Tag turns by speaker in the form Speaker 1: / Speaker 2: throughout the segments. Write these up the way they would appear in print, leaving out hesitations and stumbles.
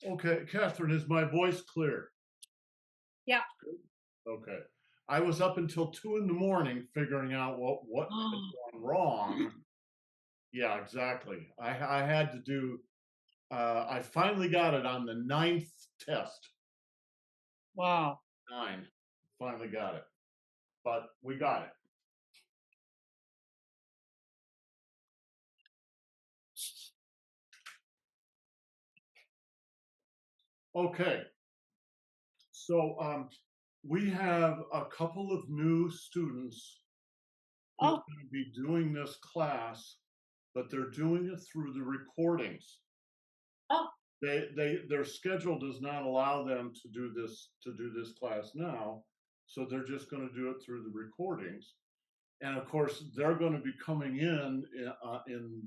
Speaker 1: Okay, Catherine, is my voice clear?
Speaker 2: Yeah.
Speaker 1: Okay. I was up until 2 in the morning figuring out what had
Speaker 2: Oh,
Speaker 1: gone wrong. Yeah, exactly. I had to do. I finally got it on the ninth test.
Speaker 2: wow.
Speaker 1: Nine. Finally got it, but we got it. Okay. So we have a couple of new students who are
Speaker 2: Oh,
Speaker 1: going to be doing this class, but they're doing it through the recordings.
Speaker 2: oh,
Speaker 1: Their schedule does not allow them to do this class now, so they're just going to do it through the recordings. And of course, they're going to be coming in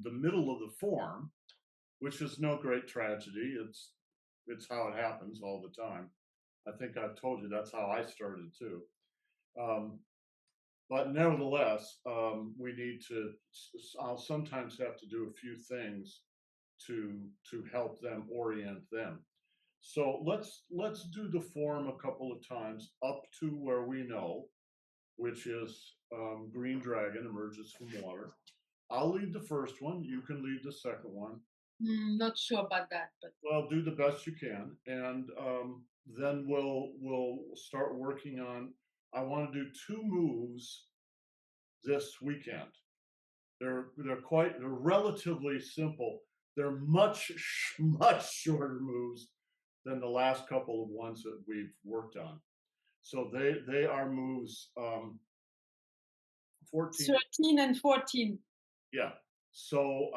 Speaker 1: the middle of the form, which is no great tragedy. It's how it happens all the time. I think I've told you that's how I started too. Um, but nevertheless, we need to. I'll sometimes have to do a few things to help them orient them. So let's do the form a couple of times up to where we know, which is green dragon emerges from water. I'll lead the first one. You can lead the second one.
Speaker 2: not sure about that, but
Speaker 1: Well, do the best you can, and then we'll start working on. I want to do two moves this weekend. They're relatively simple. They're much shorter moves than the last couple of ones that we've worked on. So they are moves 14.
Speaker 2: 13 and 14.
Speaker 1: Yeah. So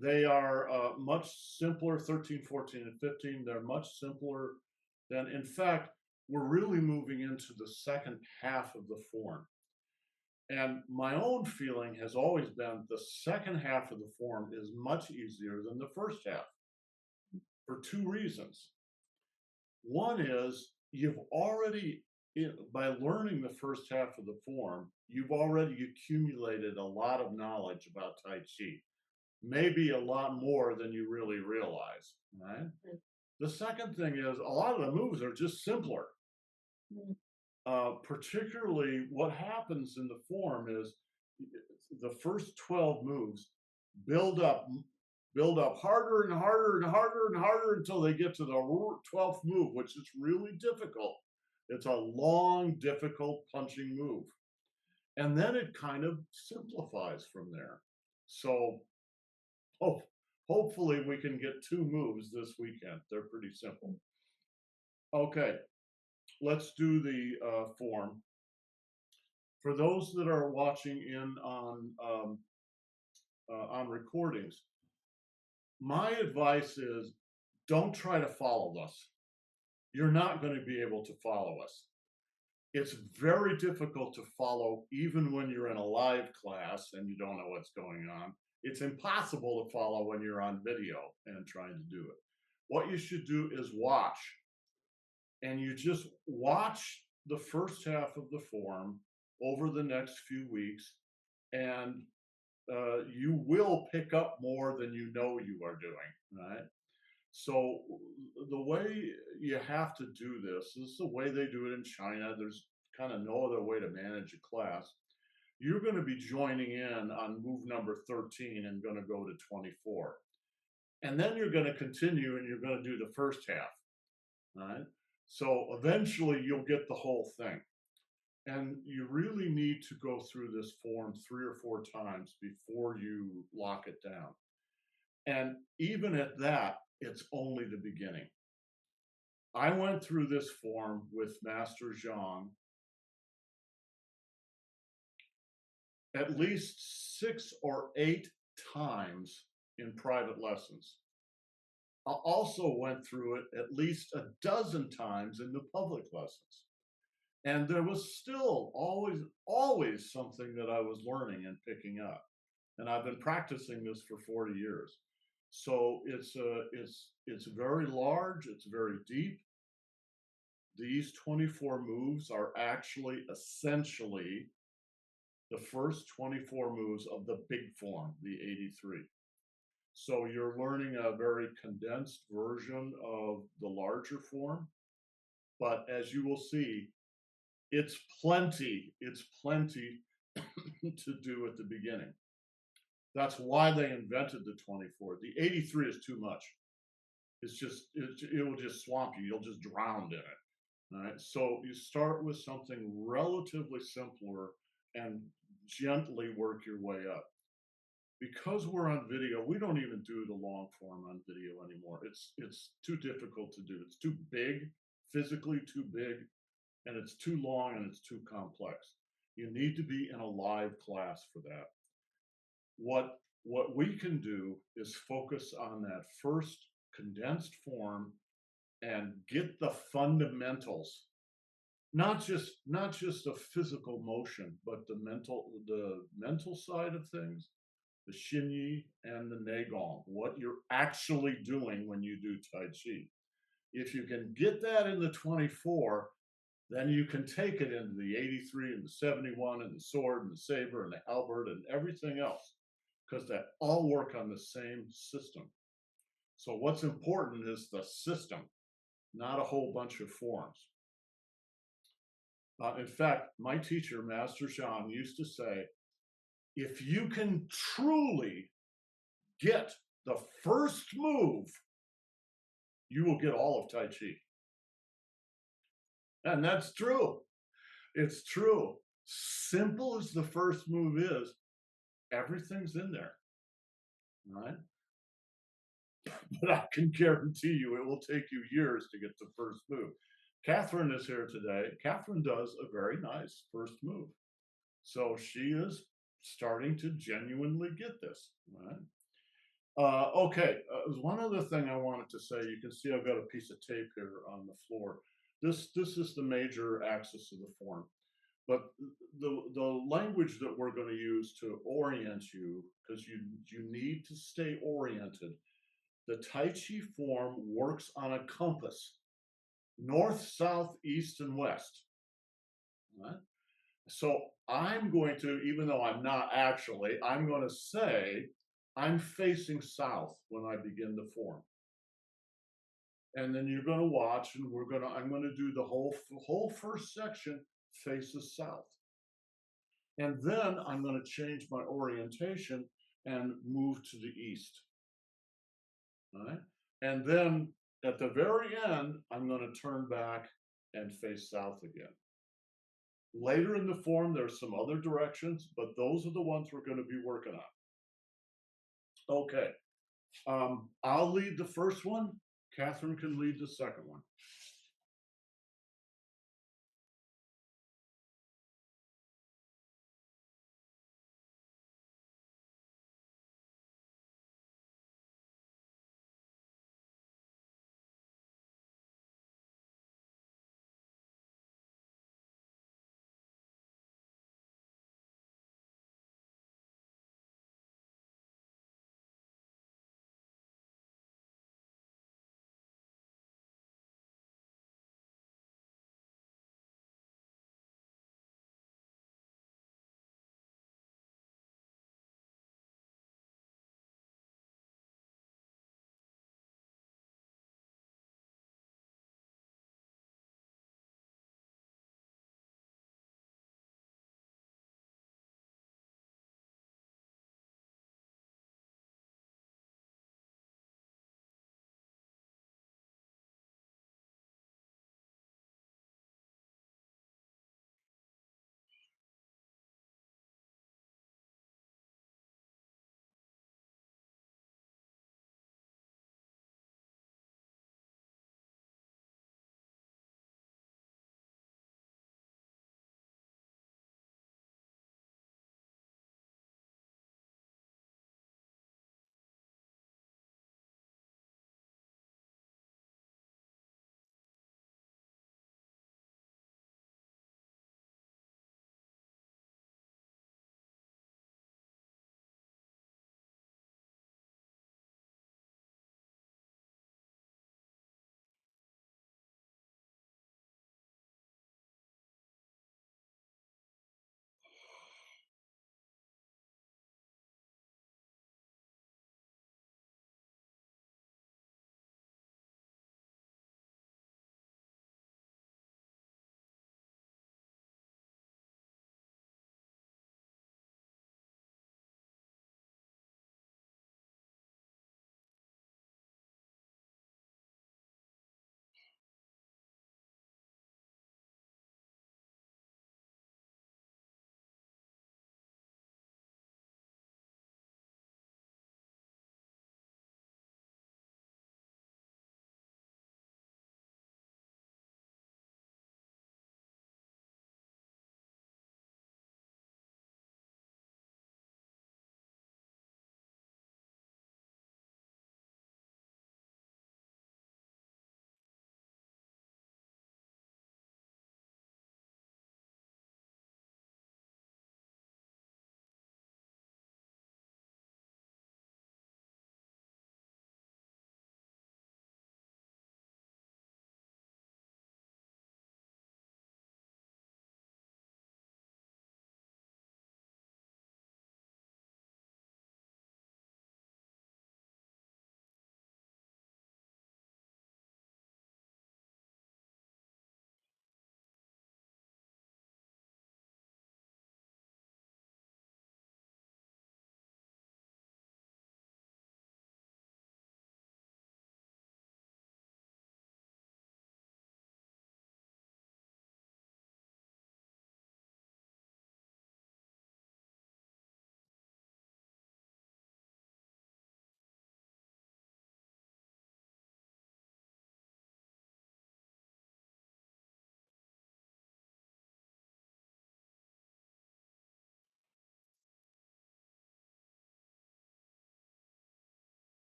Speaker 1: they are much simpler. 13, 14, and 15. They're much simpler than. In fact, we're really moving into the second half of the form. And my own feeling has always been the second half of the form is much easier than the first half for two reasons. One is you've already, by learning the first half of the form, you've already accumulated a lot of knowledge about Tai Chi, maybe a lot more than you really realize, right? The second thing is a lot of the moves are just simpler.
Speaker 2: Mm.
Speaker 1: Particularly, what happens in the form is the first 12 moves build up build up harder and harder and harder and harder until they get to the 12th move, which is really difficult. It's a long, difficult punching move. And then it kind of simplifies from there. So hope, hopefully we can get two moves this weekend. They're pretty simple. Okay, let's do the form. For those that are watching in on recordings, my advice is don't try to follow us. You're not going to be able to follow us. It's very difficult to follow even when you're in a live class and you don't know what's going on. It's impossible to follow when you're on video and trying to do it. What you should do is watch, and you just watch the first half of the form over the next few weeks, and you will pick up more than you know you are doing, right? So the way you have to do this is the way they do it in China. There's kind of no other way to manage a class. You're going to be joining in on move number 13 and going to go to 24. And then you're going to continue and you're going to do the first half, right? So eventually you'll get the whole thing. And you really need to go through this form 3 or 4 times before you lock it down. And even at that, it's only the beginning. I went through this form with Master Zhang at least 6 or 8 times in private lessons. I also went through it at least a dozen times in the public lessons. And there was still always something that I was learning and picking up. And I've been practicing this for 40 years. So it's very large, it's very deep. These 24 moves are actually essentially the first 24 moves of the big form, the 83. So you're learning a very condensed version of the larger form. But as you will see, it's plenty to do at the beginning. That's why they invented the 24. The 83 is too much. It will just swamp you. You'll just drown in it. All right. So you start with something relatively simpler and gently work your way up. Because we're on video, we don't even do the long form on video anymore. It's too difficult to do. It's too big, physically too big, and it's too long and it's too complex. You need to be in a live class for that. What we can do is focus on that first condensed form and get the fundamentals, not just a physical motion, but the mental side of things, the Xinyi and the Neigong, what you're actually doing when you do Tai Chi. If you can get that in the 24, then you can take it into the 83 and the 71 and the sword and the saber and the halberd and everything else, because they all work on the same system. So what's important is the system, not a whole bunch of forms. In fact, my teacher, Master Zhang, used to say, if you can truly get the first move, you will get all of Tai Chi. And that's true. It's true. Simple as the first move is, everything's in there. Right? But I can guarantee you it will take you years to get the first move. Catherine is here today. Catherine does a very nice first move. So she is starting to genuinely get this. Right? Okay, one other thing I wanted to say. You can see I've got a piece of tape here on the floor. This is the major axis of the form. But the language that we're going to use to orient you, because you need to stay oriented. The Tai Chi form works on a compass, north, south, east, and west. Right? So I'm going to, even though I'm not actually, I'm going to say I'm facing south when I begin the form. And then you're going to watch, and I'm going to do the whole first section faces south. And then I'm going to change my orientation and move to the east. All right. And then at the very end, I'm going to turn back and face south again. Later in the form, there's some other directions, but those are the ones we're going to be working on. Okay. I'll lead the first one. Catherine can lead the second one.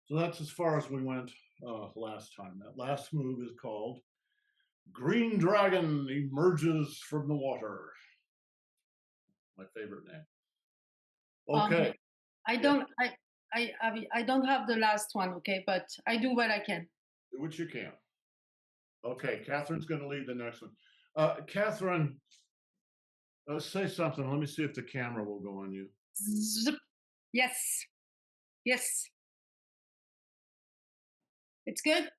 Speaker 1: So that's as far as we went last time. That last move is called Green Dragon Emerges from the Water. My favorite name.
Speaker 2: Um,
Speaker 1: Okay.
Speaker 2: I
Speaker 1: Yeah.
Speaker 2: don't, I don't have the last one, okay, but I do what I can.
Speaker 1: Do what you can. Okay, Catherine's going to lead the next one. Catherine, say something. Let me see if the camera will go on you.
Speaker 2: Zip. Yes, yes, it's good.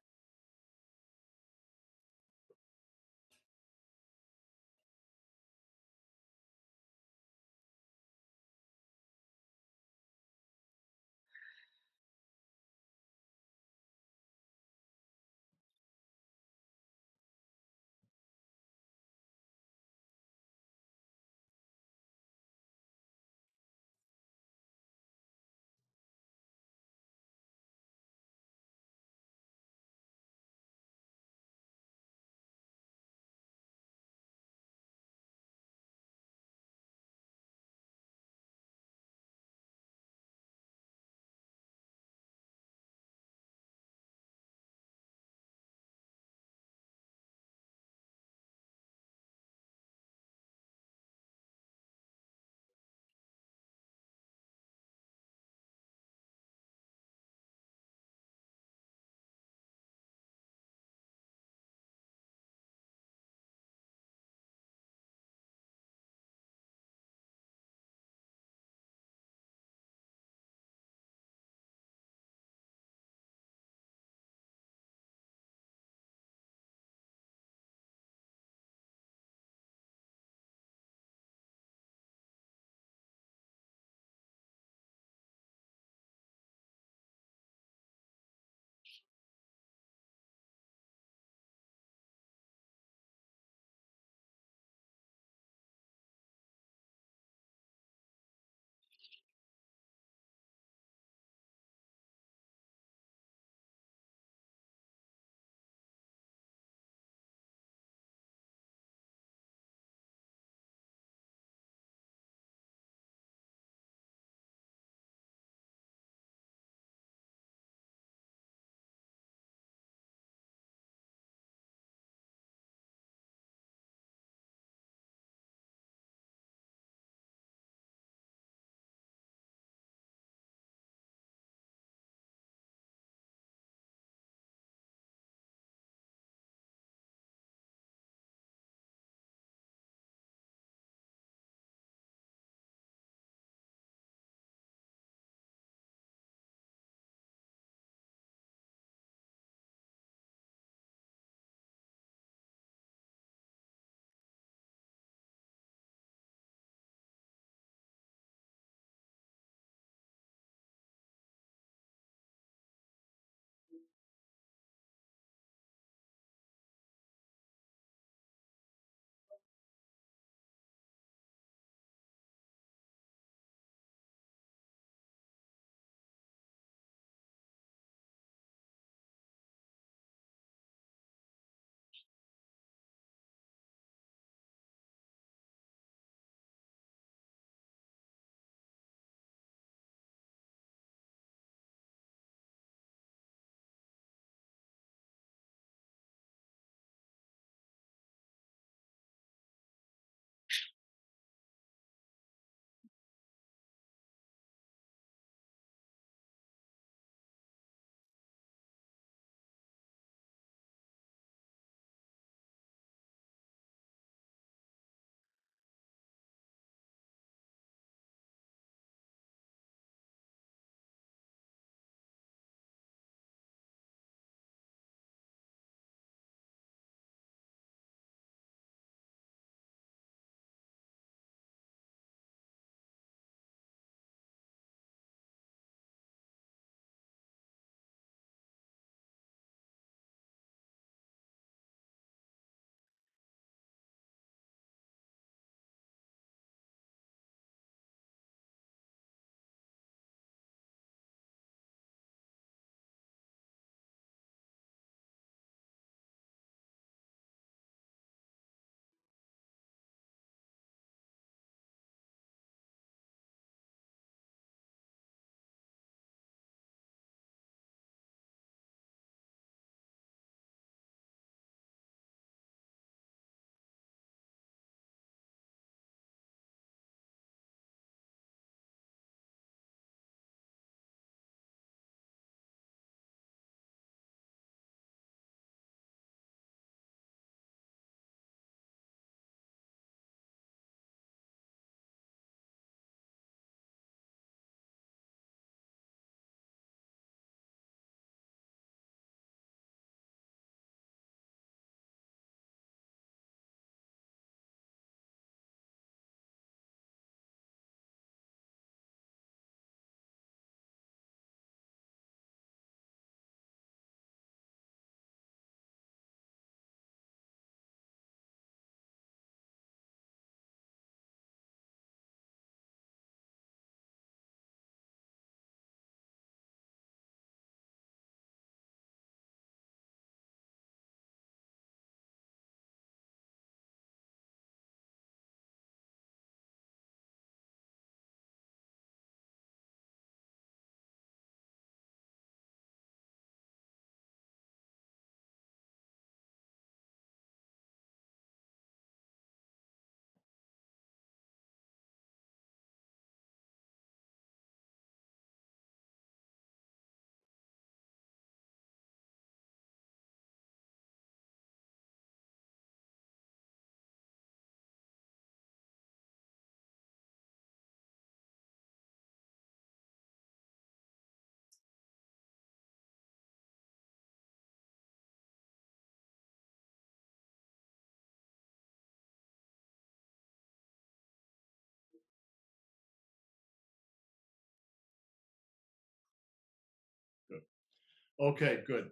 Speaker 1: Okay, good.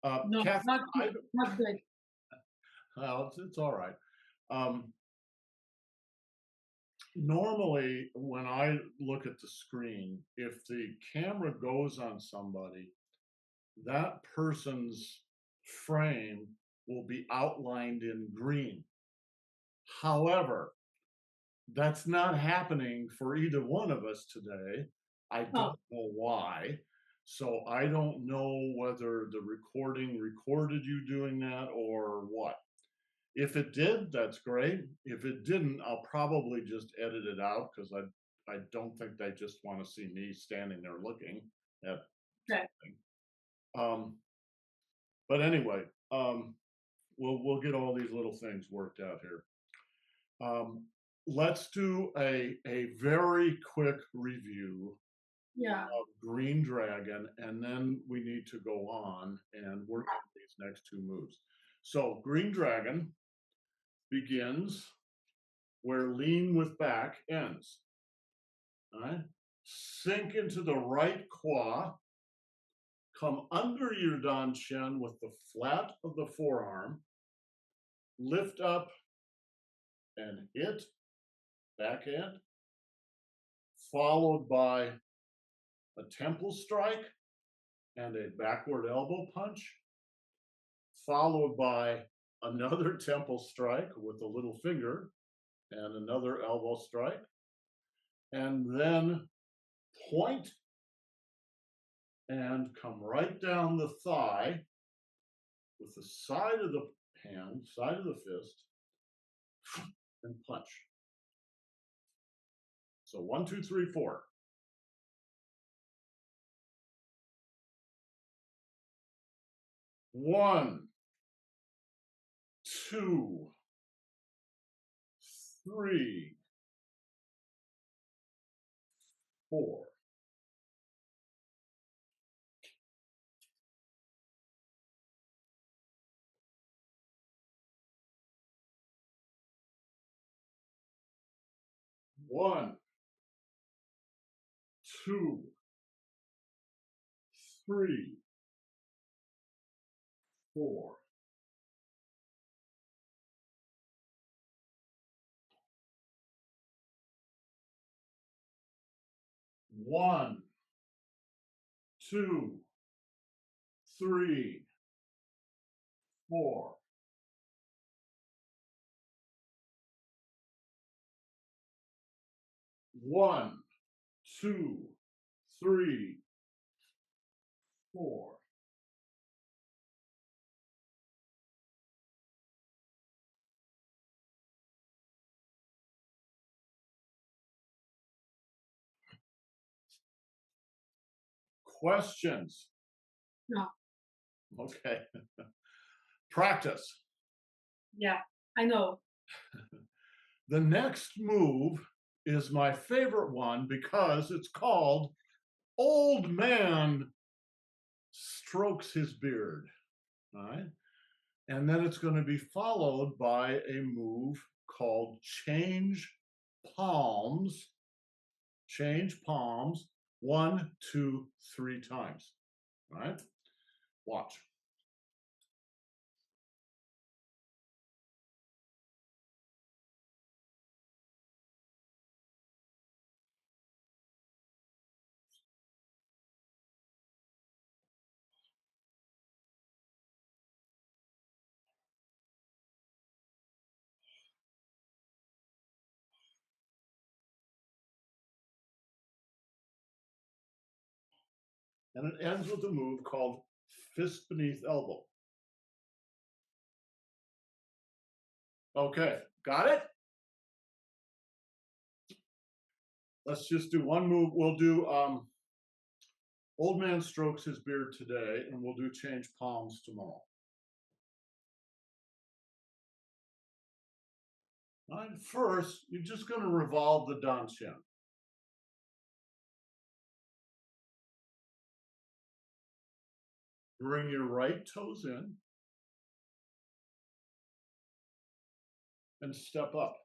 Speaker 2: No,
Speaker 1: Kathy,
Speaker 2: not good. Not good.
Speaker 1: well, it's all right. Um, Normally, when I look at the screen, if the camera goes on somebody, that person's frame will be outlined in green. However, that's not happening for either one of us today. I
Speaker 2: Oh,
Speaker 1: don't know why. So I don't know whether the recording recorded you doing that or what. If it did, that's great. If it didn't, I'll probably just edit it out because I don't think they just want to see me standing there looking at
Speaker 2: okay.
Speaker 1: something. But anyway, we'll get all these little things worked out here. Let's do a very quick review
Speaker 2: Yeah.
Speaker 1: of Green Dragon, and then we need to go on and work on these next two moves. So Green Dragon begins where lean with back ends. All right. Sink into the right quad, come under your Dan Shen with the flat of the forearm, lift up and hit backhand, followed by a temple strike and a backward elbow punch, followed by another temple strike with a little finger and another elbow strike, and then point and come right down the thigh with the side of the hand, side of the fist, and punch. So 1, 2, 3, 4. 1, 2, 3, 4. 1, 2, 3, 4. 1, 2, 3, 4. 1, 2, 3, 4. Questions?
Speaker 2: No.
Speaker 1: Okay. Practice.
Speaker 2: Yeah. I know.
Speaker 1: The next move is my favorite one because it's called Old Man Strokes His Beard. All right. And then it's going to be followed by a move called Change Palms. Change palms 1, 2, 3 times. All right. Watch. And it ends with a move called Fist Beneath Elbow. Okay, got it? Let's just do one move. We'll do Old Man Strokes His Beard today, and we'll do Change Palms tomorrow. All right, first, you're just going to revolve the Dan Shen. Bring your right toes in and step up.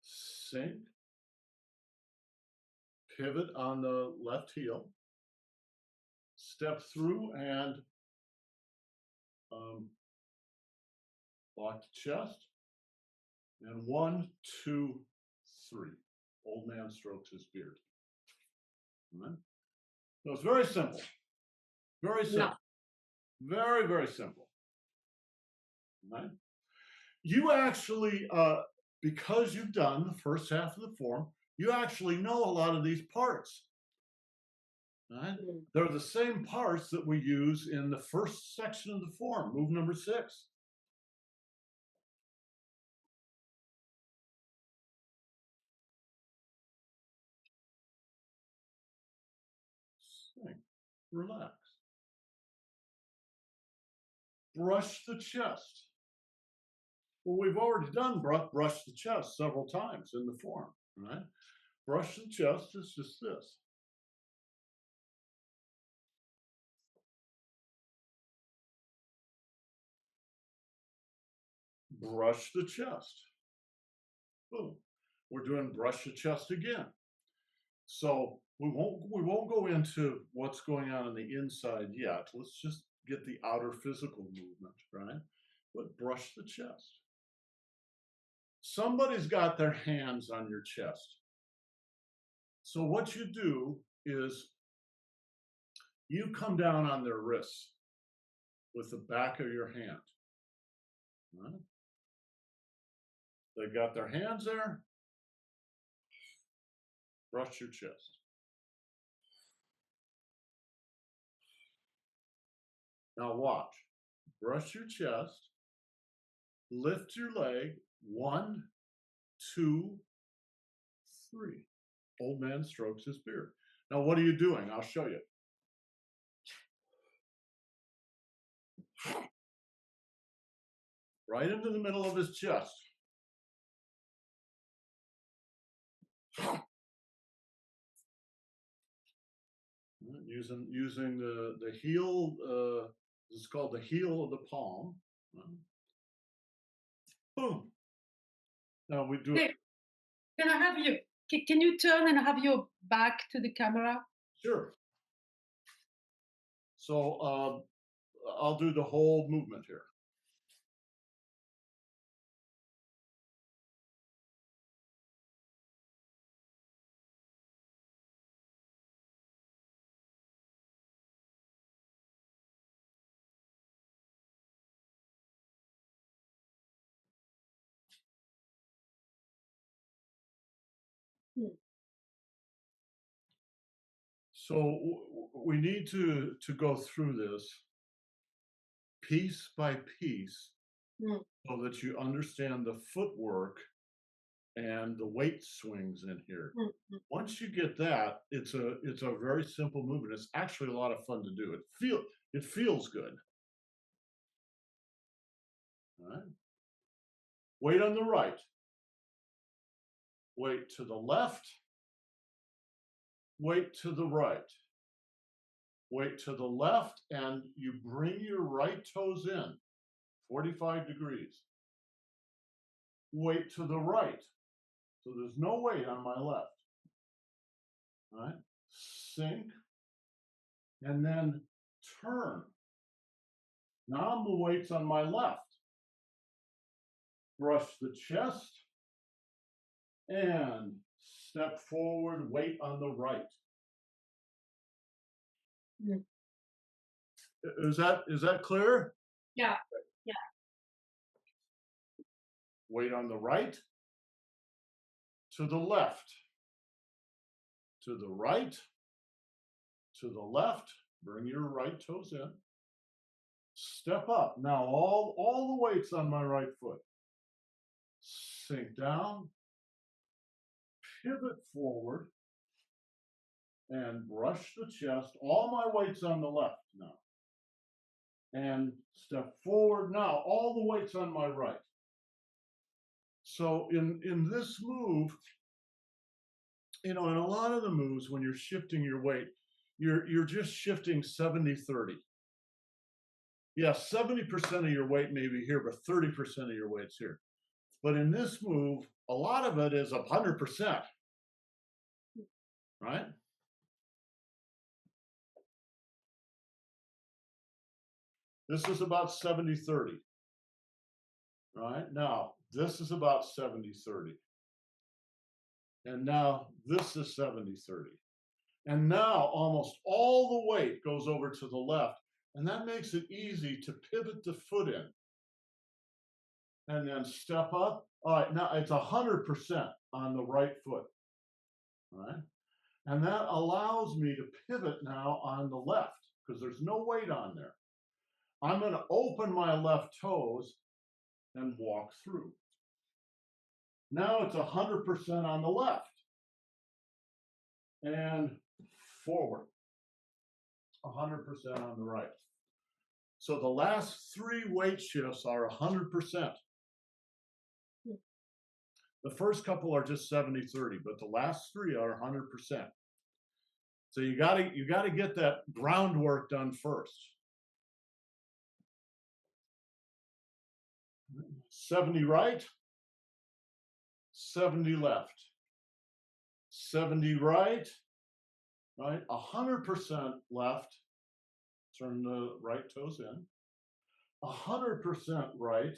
Speaker 1: Sink, pivot on the left heel, step through and lock the chest. And 1, 2, 3. Old man strokes his beard. All right? So it's very simple. Very simple.
Speaker 2: No.
Speaker 1: Very, very simple. All right? You actually, because you've done the first half of the form, you actually know a lot of these parts. Right? They're the same parts that we use in the first section of the form, move number 6. Sink, relax. Brush the chest. Well, we've already done brush the chest several times in the form, right? Brush the chest is just this. Brush the chest. Boom. We're doing brush the chest again. So we won't go into what's going on the inside yet. Let's just get the outer physical movement, right? But brush the chest. Somebody's got their hands on your chest. So what you do is you come down on their wrists with the back of your hand. Right? They got their hands there. Brush your chest. Now watch. Brush your chest. Lift your leg. 1, 2, 3. Old man strokes his beard. Now what are you doing? I'll show you. Right into the middle of his chest. Using the heel, it's called the heel of the palm. Boom. Now we do it.
Speaker 2: Can I have you? Can you turn and have your back to the camera?
Speaker 1: Sure. So I'll do the whole movement here. So we need to go through this piece by piece so that you understand the footwork and the weight swings in here. Once you get that, it's a very simple movement. It's actually a lot of fun to do. It feels good. All right. Weight on the right. Weight to the left. Weight to the right. Weight to the left, and you bring your right toes in, 45 degrees. Weight to the right. So there's no weight on my left. All right. Sink, and then turn. Now the weight's on my left. Brush the chest, and step forward, weight on the right. Is that clear?
Speaker 2: Yeah. Yeah.
Speaker 1: Weight on the right, to the left, to the right, to the left. Bring your right toes in. Step up. Now all the weight's on my right foot. Sink down, pivot forward, and brush the chest. All my weight's on the left now. And step forward. Now all the weight's on my right. So in this move, in a lot of the moves, when you're shifting your weight, you're just shifting 70-30. Yeah, 70% of your weight may be here, but 30% of your weight's here. But in this move, a lot of it is 100%, right? This is about 70-30. Right? Now, this is about 70-30. And now this is 70-30. And now almost all the weight goes over to the left. And that makes it easy to pivot the foot in. And then step up. All right, now it's 100% on the right foot. All right? And that allows me to pivot now on the left because there's no weight on there. I'm going to open my left toes and walk through. Now it's 100% on the left. And forward. 100% on the right. So the last 3 weight shifts are 100%. The first couple are just 70-30, but the last 3 are 100%. So you gotta get that groundwork done first. 70 right, 70 left. 70 right, 100% left, turn the right toes in. 100% right,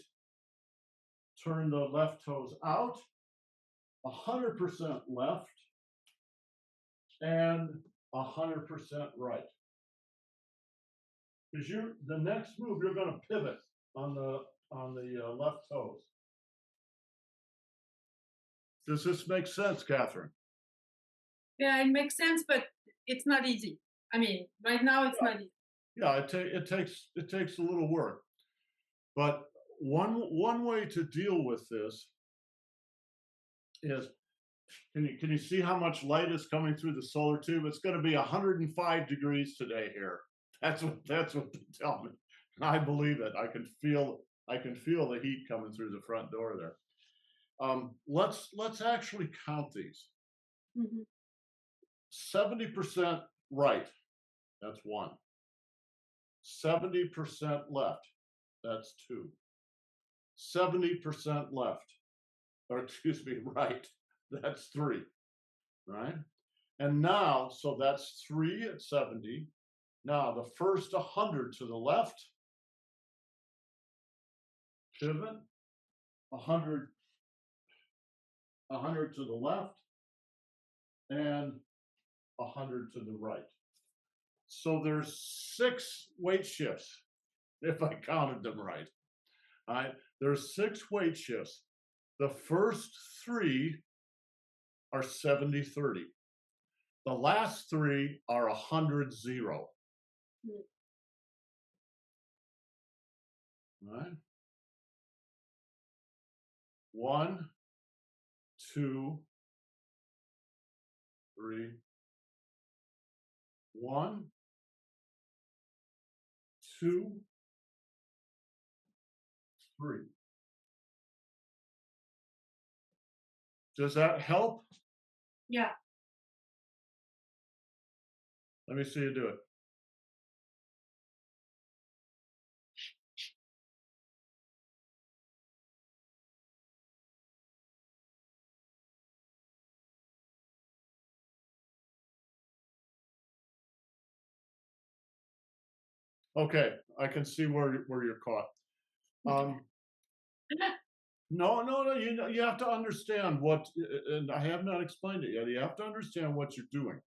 Speaker 1: turn the left toes out. 100% left, and 100% right. Because the next move, you're going to pivot on the left toes. Does this make sense, Catherine?
Speaker 2: Yeah, it makes sense, but it's not easy. I mean, right now it's not easy.
Speaker 1: Yeah, it takes a little work. But one way to deal with this is, can you see how much light is coming through the solar tube? It's going to be 105 degrees today here. That's what they tell me. I believe it. I can feel the heat coming through the front door there. Let's actually count these. 70% right, that's 1. 70% left, that's 2. 70% left, or excuse me, right, that's 3, right? And now, so that's 3 at 70. Now the first 100 to the left, pivot, 100 to the left, and 100 to the right. So there's 6 weight shifts, if I counted them right. All right, there's 6 weight shifts. The first 3 are 70-30. The last 3 are 100-0. All right. 1, 2, 3. 1, 2, 3. Does that help?
Speaker 2: Yeah.
Speaker 1: Let me see you do it. Okay, I can see where you're caught. No, you have to understand what, and I have not explained it yet. You have to understand what you're doing.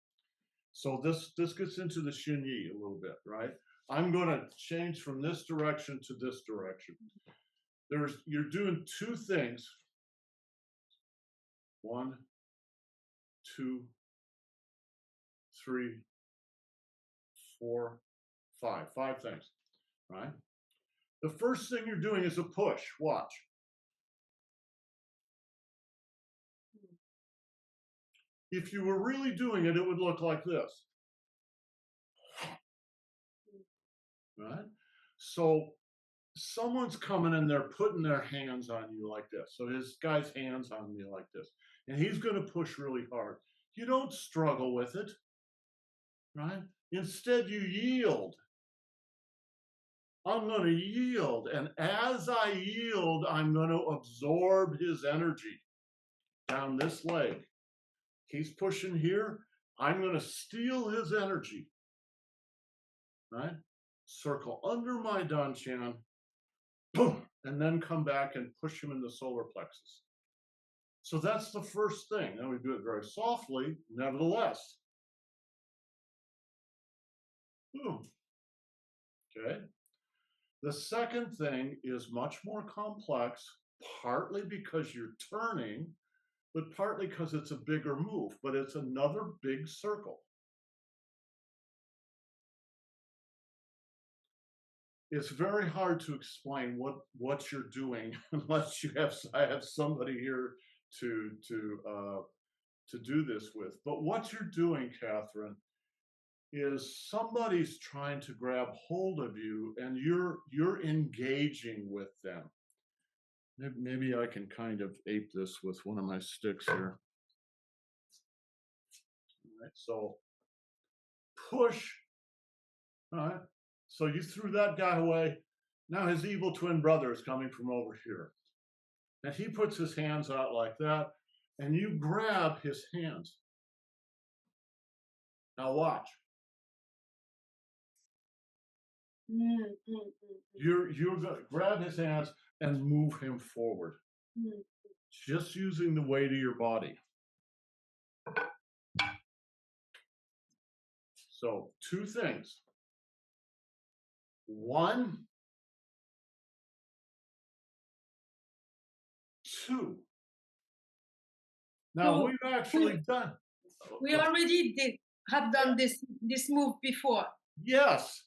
Speaker 1: So this gets into the Shin Yi a little bit, right? I'm going to change from this direction to this direction. You're doing 2 things. 1, 2, 3, 4, 5. 5 things, right? The first thing you're doing is a push. Watch. If you were really doing it, it would look like this. Right? So someone's coming and they're putting their hands on you like this. So this guy's hands on me like this. And he's going to push really hard. You don't struggle with it. Right? Instead, you yield. I'm going to yield. And as I yield, I'm going to absorb his energy down this leg. He's pushing here. I'm going to steal his energy. Right? circle under my danchan, boom, and then come back and push him in the solar plexus. So that's the first thing. And we do it very softly, nevertheless. Boom. Okay. The second thing is much more complex, partly because you're turning, but partly because it's a bigger move, but it's another big circle. It's very hard to explain what you're doing unless I have somebody here to do this with. But what you're doing, Catherine, is somebody's trying to grab hold of you and you're engaging with them. Maybe I can kind of ape this with one of my sticks here. All right, so push. All right, so you threw that guy away. Now his evil twin brother is coming from over here. And he puts his hands out like that, and you grab his hands. Now watch. You're going to grab his hands and move him forward. Just using the weight of your body. So, two things. One, two. Now
Speaker 2: So
Speaker 1: we've actually done.
Speaker 2: we already have done this move before.
Speaker 1: Yes.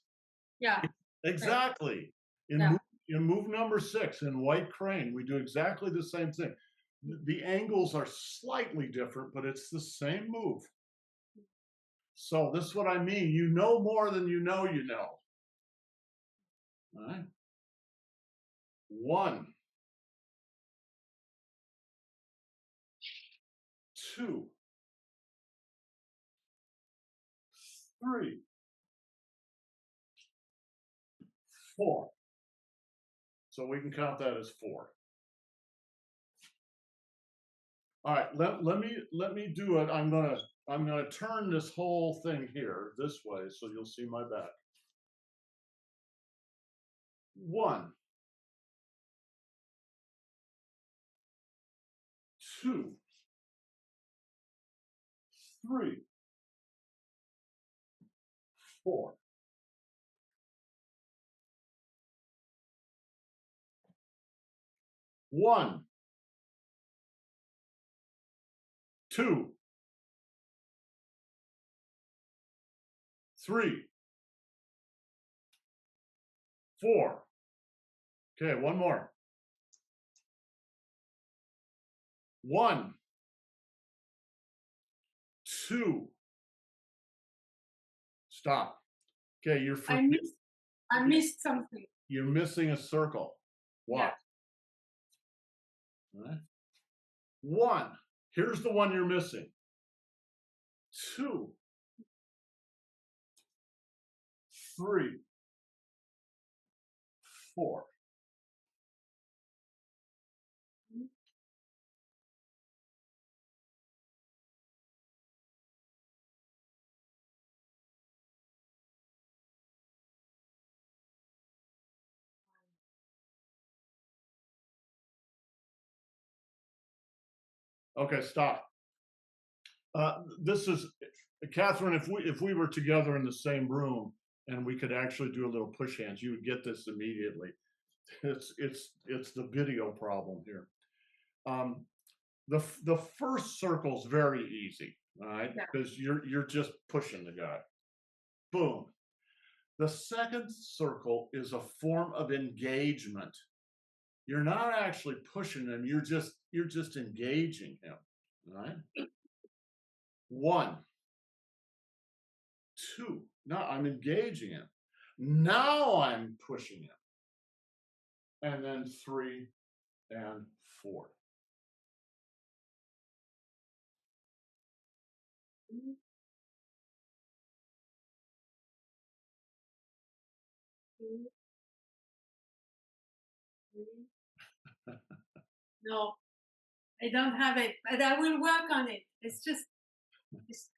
Speaker 2: Yeah.
Speaker 1: Exactly.
Speaker 2: Yeah.
Speaker 1: In move number 6 in White Crane, we do exactly the same thing. The angles are slightly different, but it's the same move. So this is what I mean. You know more than you know you know. All right. 1, 2, 3, 4. So we can count that as 4. All right, let me do it. I'm gonna turn this whole thing here this way so you'll see my back. 1, 2, 3, 4. 1, 2, 3, 4. Okay, one more. 1, 2. Stop. Okay,
Speaker 2: I missed something.
Speaker 1: You're missing a circle. What? Yeah. All right. 1. Here's the one you're missing. 2, 3, 4. Okay, stop. This is Catherine. If we were together in the same room and we could actually do a little push hands, you would get this immediately. It's the video problem here. The first circle is very easy, all right, because you're just pushing the guy. Boom. The second circle is a form of engagement. You're not actually pushing him. You're just engaging him. All right. 1, 2. Now I'm engaging him. Now I'm pushing him. And then 3 and 4.
Speaker 2: No, I don't have it, but I will work on it.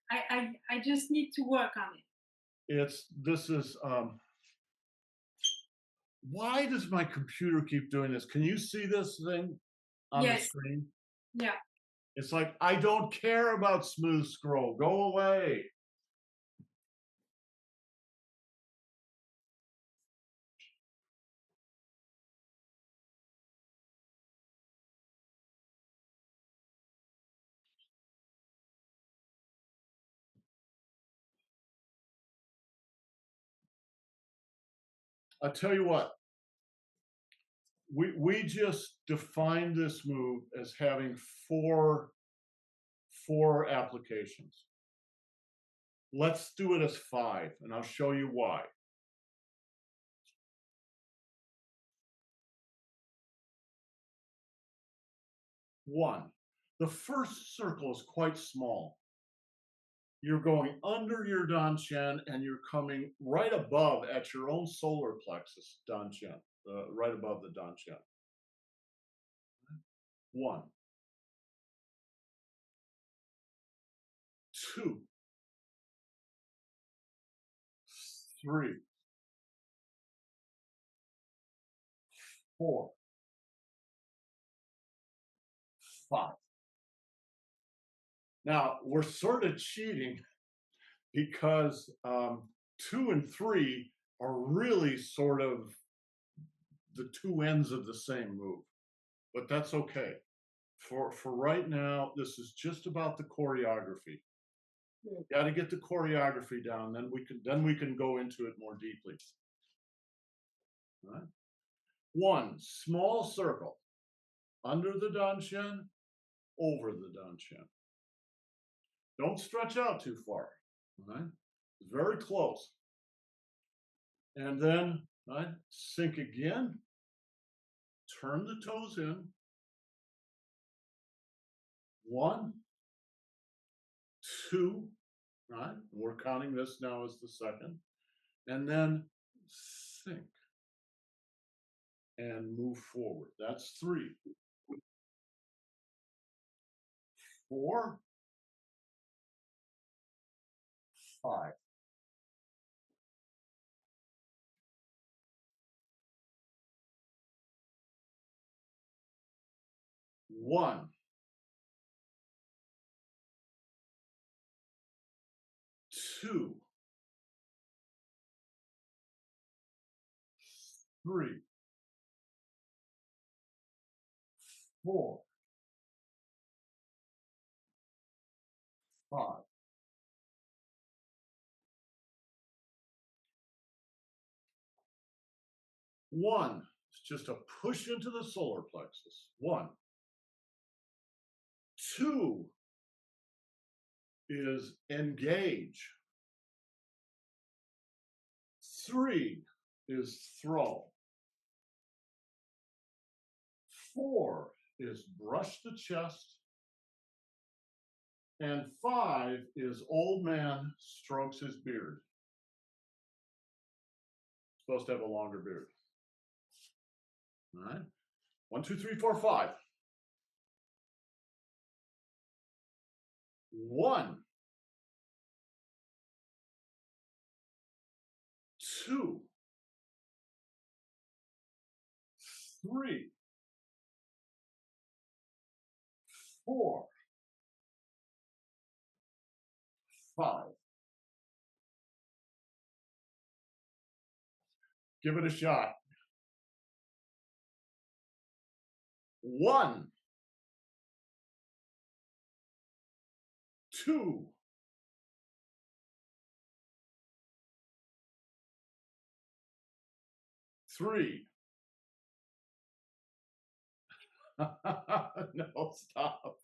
Speaker 2: I just need to work on it.
Speaker 1: This is why does my computer keep doing this? Can you see this thing on the
Speaker 2: Yes.
Speaker 1: screen?
Speaker 2: Yeah.
Speaker 1: It's like, I don't care about smooth scroll. Go away. I'll tell you what, we just defined this move as having four applications. Let's do it as 5, and I'll show you why. One, the first circle is quite small. You're going under your dantian and you're coming right above at your own solar plexus, dantian, right above the dantian. 1, 2, 3, 4, 5. Now, we're sort of cheating because 2 and 3 are really sort of the two ends of the same move, but that's okay. For right now, this is just about the choreography. Got to get the choreography down, then we can go into it more deeply. All right. 1, small circle under the dantian, over the dantian. Don't stretch out too far. All right. Very close. And then, right, sink again. Turn the toes in. 1, 2, right? We're counting this now as the second. And then sink and move forward. That's 3. 4, 5. 1, 2, 3, 4, 5. 1 is just a push into the solar plexus. 1. 2 is engage. 3 is throw. 4 is brush the chest. And 5 is old man strokes his beard. Supposed to have a longer beard. All right. 1, 2, 3, 4, 5. 1, 2, 3, 4, 5. Give it a shot. 1, 2, 3. No, stop.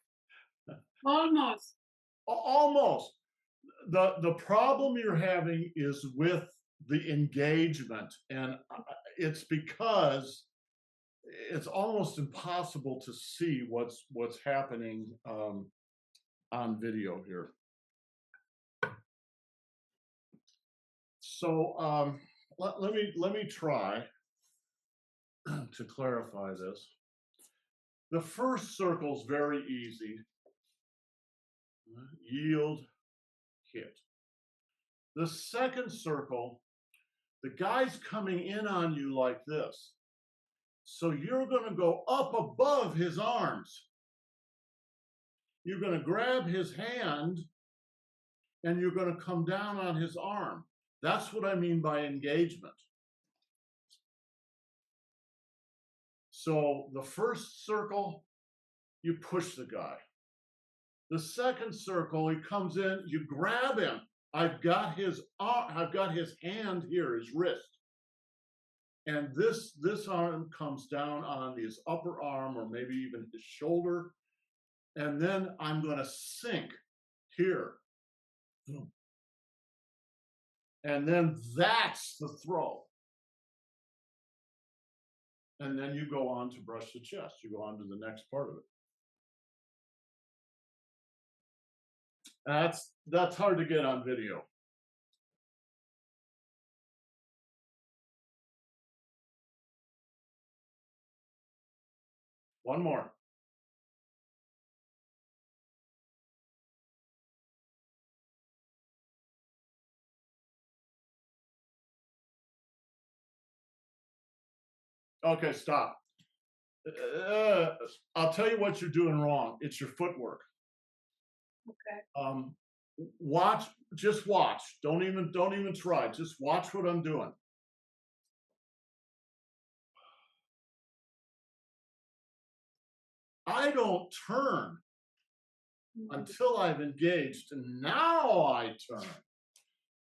Speaker 2: Almost.
Speaker 1: Almost. The problem you're having is with the engagement, and it's because it's almost impossible to see what's happening on video here. So let me try to clarify this. The first circle is very easy. Yield, hit. The second circle The guy's coming in on you like this. So you're going to go up above his arms. You're going to grab his hand and you're going to come down on his arm. That's what I mean by engagement. So the first circle, you push the guy. The second circle, he comes in, you grab him. I've got his hand here, his wrist. And this arm comes down on his upper arm or maybe even his shoulder. And then I'm going to sink here. And then that's the throw. And then you go on to brush the chest. You go on to the next part of it. That's hard to get on video. One more. Okay, stop. I'll tell you what you're doing wrong. It's your footwork.
Speaker 2: Okay.
Speaker 1: Watch, just watch. Don't even try. Just watch what I'm doing. I don't turn until I've engaged, and now I turn.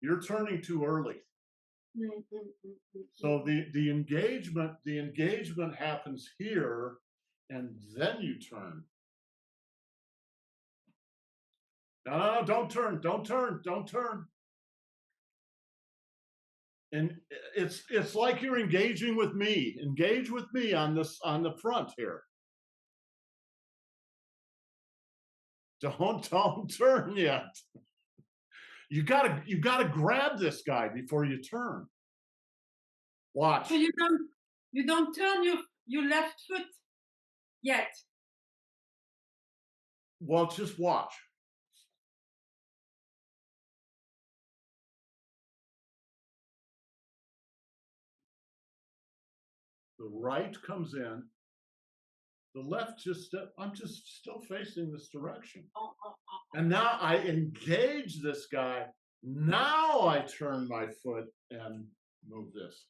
Speaker 1: You're turning too early. So the engagement happens here, and then you turn. No, don't turn, don't turn, don't turn. And it's like you're engaging with me. Engage with me on the front here. Don't turn yet. You gotta grab this guy before you turn. Watch.
Speaker 2: So you don't turn your left foot yet.
Speaker 1: Well, just watch. The right comes in. The left I'm just still facing this direction. And now I engage this guy. Now I turn my foot and move this.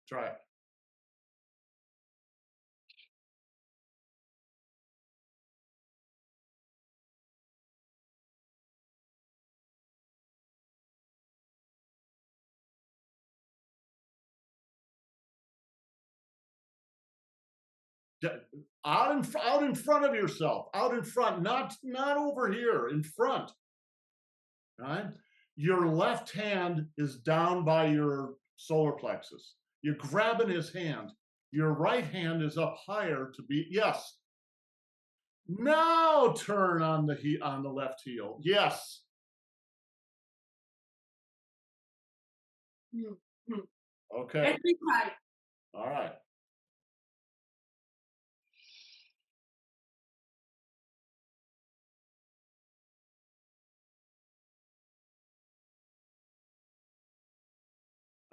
Speaker 1: Try it. Out in front of yourself, out in front, not over here, in front. Right? Your left hand is down by your solar plexus. You're grabbing his hand. Your right hand is up higher to be, yes. Now turn on the left heel. Yes. Okay.
Speaker 2: Let me try.
Speaker 1: All right.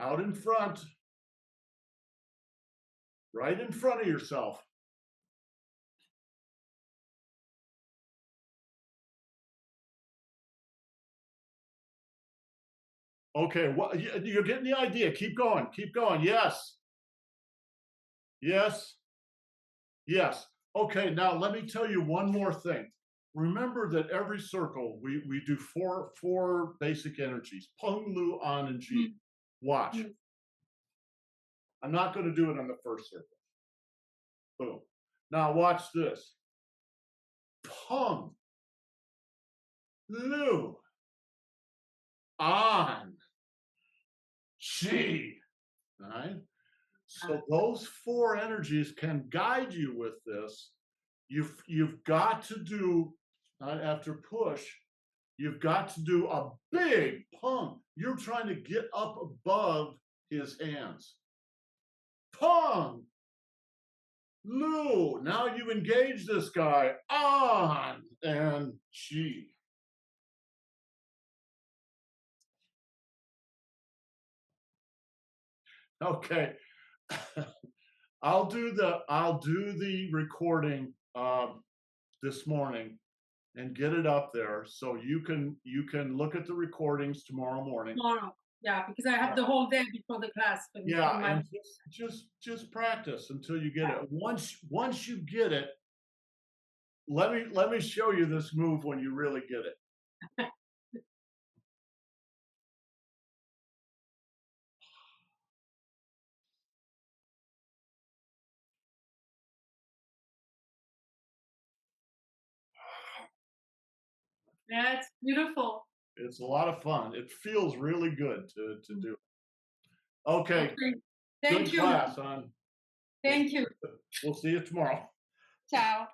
Speaker 1: Out in front. Right in front of yourself. Okay, well, you're getting the idea. Keep going. Keep going. Yes. Yes. Yes. Okay, now let me tell you one more thing. Remember that every circle, we do four basic energies. Peng, Lu, An, and Ji. Watch. I'm not going to do it on the first circle. Boom. Now watch this. Peng, Lu, An, Ji. All right? So those four energies can guide you with this. You've got to do, after push, you've got to do a big pump. You're trying to get up above his hands. Pong, Lu. Now you engage this guy. On and Chi. Okay. I'll do the recording this morning and get it up there so you can look at the recordings tomorrow morning.
Speaker 2: Tomorrow. Yeah, because I have the whole day before the class for
Speaker 1: Yeah,
Speaker 2: my.
Speaker 1: and just practice until you get it. Once you get it, let me show you this move when you really get it.
Speaker 2: Yeah, it's beautiful.
Speaker 1: It's a lot of fun. It feels really good to do. Okay,
Speaker 2: Okay.
Speaker 1: good
Speaker 2: Thank you.
Speaker 1: class, hon. We'll
Speaker 2: Thank you.
Speaker 1: we'll see you tomorrow.
Speaker 2: Ciao.